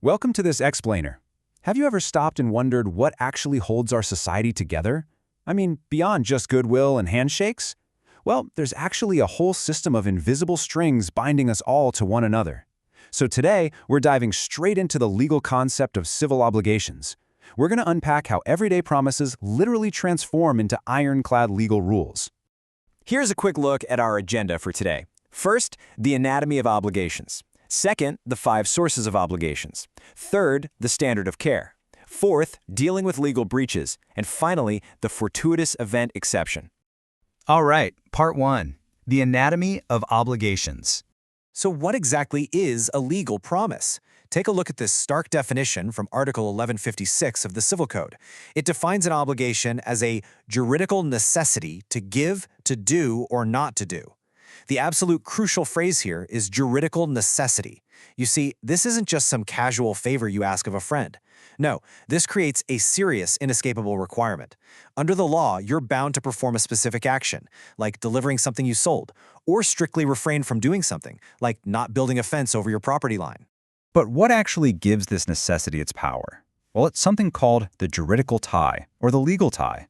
Welcome to this explainer. Have you ever stopped and wondered what actually holds our society together? I mean, beyond just goodwill and handshakes? Well, there's actually a whole system of invisible strings binding us all to one another. So today, we're diving straight into the legal concept of civil obligations. We're going to unpack how everyday promises literally transform into ironclad legal rules. Here's a quick look at our agenda for today. First, the anatomy of obligations. Second, the 5 sources of obligations. Third, the standard of care. Fourth, dealing with legal breaches. And finally, the fortuitous event exception. All right, Part 1. The anatomy of obligations. So what exactly is a legal promise? Take a look at this stark definition from Article 1156 of the Civil Code. It defines an obligation as a juridical necessity to give, to do, or not to do. The absolute crucial phrase here is juridical necessity. You see, this isn't just some casual favor you ask of a friend. No, this creates a serious, inescapable requirement. Under the law, you're bound to perform a specific action, like delivering something you sold, or strictly refrain from doing something, like not building a fence over your property line. But what actually gives this necessity its power? Well, it's something called the juridical tie, or the legal tie.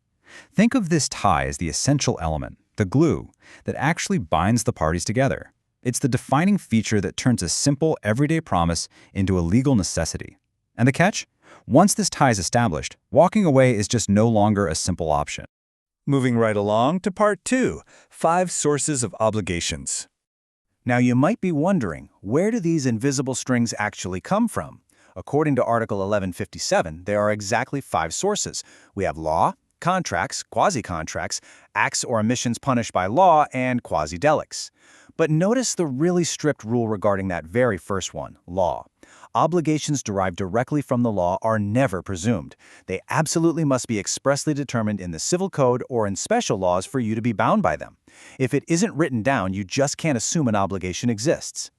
Think of this tie as the essential element, the glue, that actually binds the parties together. It's the defining feature that turns a simple, everyday promise into a legal necessity. And the catch? Once this tie is established, walking away is just no longer a simple option. Moving right along to Part 2, 5 sources of obligations. Now you might be wondering, where do these invisible strings actually come from? According to Article 1157, there are exactly 5 sources. We have law, contracts, quasi-contracts, acts or omissions punished by law, and quasi-delicts. But notice the really strict rule regarding that very first one, law. Obligations derived directly from the law are never presumed. They absolutely must be expressly determined in the Civil Code or in special laws for you to be bound by them. If it isn't written down, you just can't assume an obligation exists.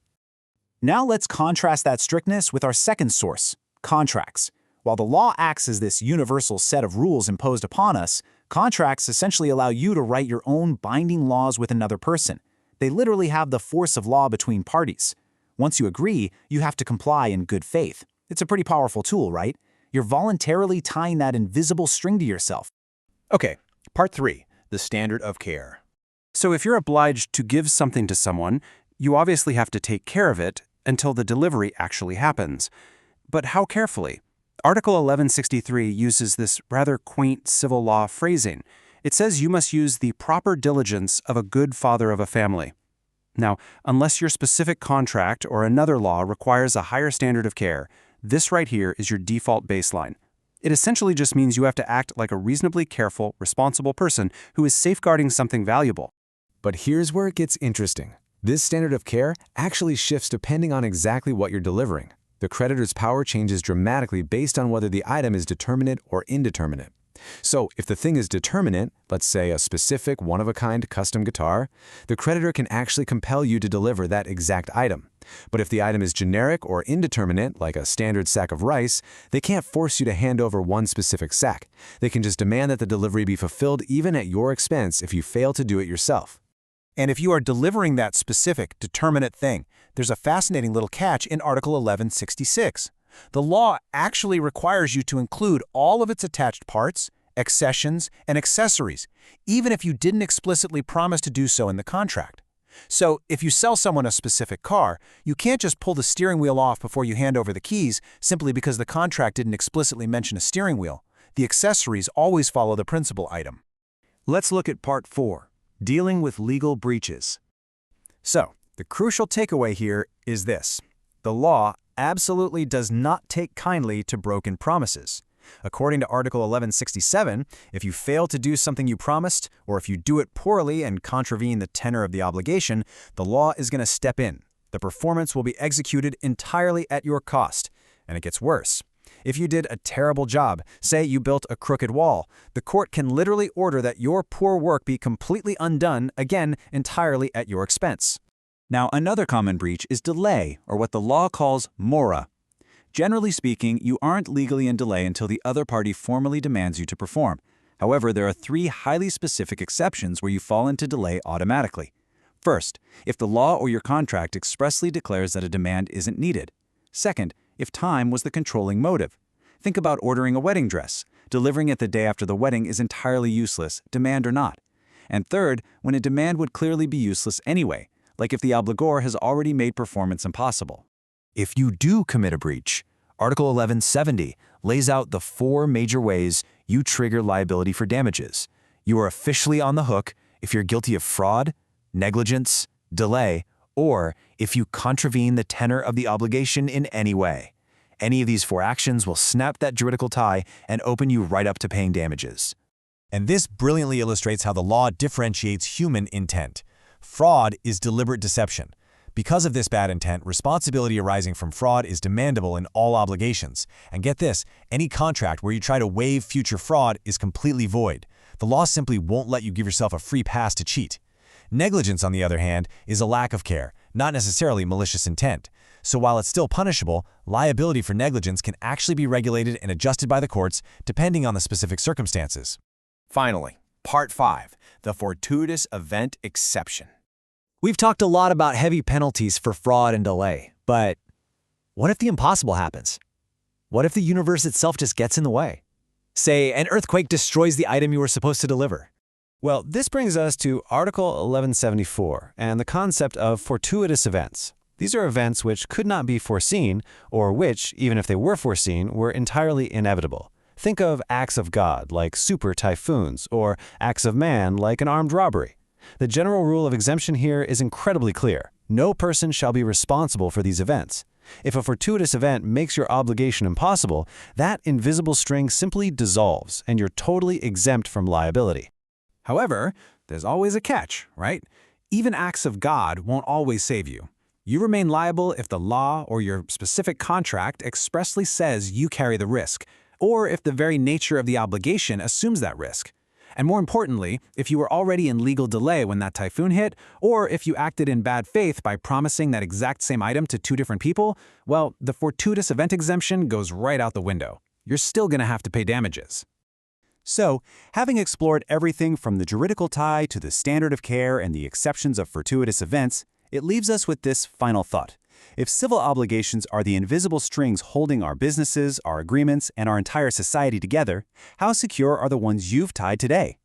Now let's contrast that strictness with our second source, contracts. While the law acts as this universal set of rules imposed upon us, contracts essentially allow you to write your own binding laws with another person. They literally have the force of law between parties. Once you agree, you have to comply in good faith. It's a pretty powerful tool, right? You're voluntarily tying that invisible string to yourself. Okay, Part 3, the standard of care. So if you're obliged to give something to someone, you obviously have to take care of it until the delivery actually happens. But how carefully? Article 1163 uses this rather quaint civil law phrasing. It says you must use the proper diligence of a good father of a family. Now, unless your specific contract or another law requires a higher standard of care, this right here is your default baseline. It essentially just means you have to act like a reasonably careful, responsible person who is safeguarding something valuable. But here's where it gets interesting. This standard of care actually shifts depending on exactly what you're delivering. The creditor's power changes dramatically based on whether the item is determinate or indeterminate. So if the thing is determinate, let's say a specific one-of-a-kind custom guitar, the creditor can actually compel you to deliver that exact item. But if the item is generic or indeterminate, like a standard sack of rice, they can't force you to hand over one specific sack. They can just demand that the delivery be fulfilled even at your expense if you fail to do it yourself. And if you are delivering that specific, determinate thing, there's a fascinating little catch in Article 1166. The law actually requires you to include all of its attached parts, accessions, and accessories, even if you didn't explicitly promise to do so in the contract. So, if you sell someone a specific car, you can't just pull the steering wheel off before you hand over the keys simply because the contract didn't explicitly mention a steering wheel. The accessories always follow the principal item. Let's look at Part 4, dealing with legal breaches. So, the crucial takeaway here is this. The law absolutely does not take kindly to broken promises. According to Article 1167, if you fail to do something you promised, or if you do it poorly and contravene the tenor of the obligation, the law is going to step in. The performance will be executed entirely at your cost. And it gets worse. If you did a terrible job, say you built a crooked wall, the court can literally order that your poor work be completely undone, again, entirely at your expense. Now, another common breach is delay, or what the law calls mora. Generally speaking, you aren't legally in delay until the other party formally demands you to perform. However, there are 3 highly specific exceptions where you fall into delay automatically. First, if the law or your contract expressly declares that a demand isn't needed. Second, if time was the controlling motive. Think about ordering a wedding dress. Delivering it the day after the wedding is entirely useless, demand or not. And third, when a demand would clearly be useless anyway, like if the obligor has already made performance impossible. If you do commit a breach, Article 1170 lays out the 4 major ways you trigger liability for damages. You are officially on the hook if you're guilty of fraud, negligence, delay, or if you contravene the tenor of the obligation in any way. Any of these 4 actions will snap that juridical tie and open you right up to paying damages. And this brilliantly illustrates how the law differentiates human intent. Fraud is deliberate deception. Because of this bad intent, responsibility arising from fraud is demandable in all obligations. And get this, any contract where you try to waive future fraud is completely void. The law simply won't let you give yourself a free pass to cheat. Negligence, on the other hand, is a lack of care, not necessarily malicious intent. So while it's still punishable, liability for negligence can actually be regulated and adjusted by the courts depending on the specific circumstances. Finally, Part 5, the fortuitous event exception. We've talked a lot about heavy penalties for fraud and delay, but what if the impossible happens? What if the universe itself just gets in the way? Say, an earthquake destroys the item you were supposed to deliver. Well, this brings us to Article 1174 and the concept of fortuitous events. These are events which could not be foreseen, or which, even if they were foreseen, were entirely inevitable. Think of acts of God, like super typhoons, or acts of man, like an armed robbery. The general rule of exemption here is incredibly clear. No person shall be responsible for these events. If a fortuitous event makes your obligation impossible, that invisible string simply dissolves, and you're totally exempt from liability. However, there's always a catch, right? Even acts of God won't always save you. You remain liable if the law or your specific contract expressly says you carry the risk, or if the very nature of the obligation assumes that risk. And more importantly, if you were already in legal delay when that typhoon hit, or if you acted in bad faith by promising that exact same item to 2 different people, well, the fortuitous event exemption goes right out the window. You're still going to have to pay damages. So, having explored everything from the juridical tie to the standard of care and the exceptions of fortuitous events, it leaves us with this final thought. If civil obligations are the invisible strings holding our businesses, our agreements, and our entire society together, how secure are the ones you've tied today?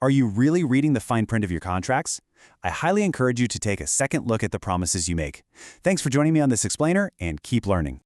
Are you really reading the fine print of your contracts? I highly encourage you to take a second look at the promises you make. Thanks for joining me on this explainer, and keep learning.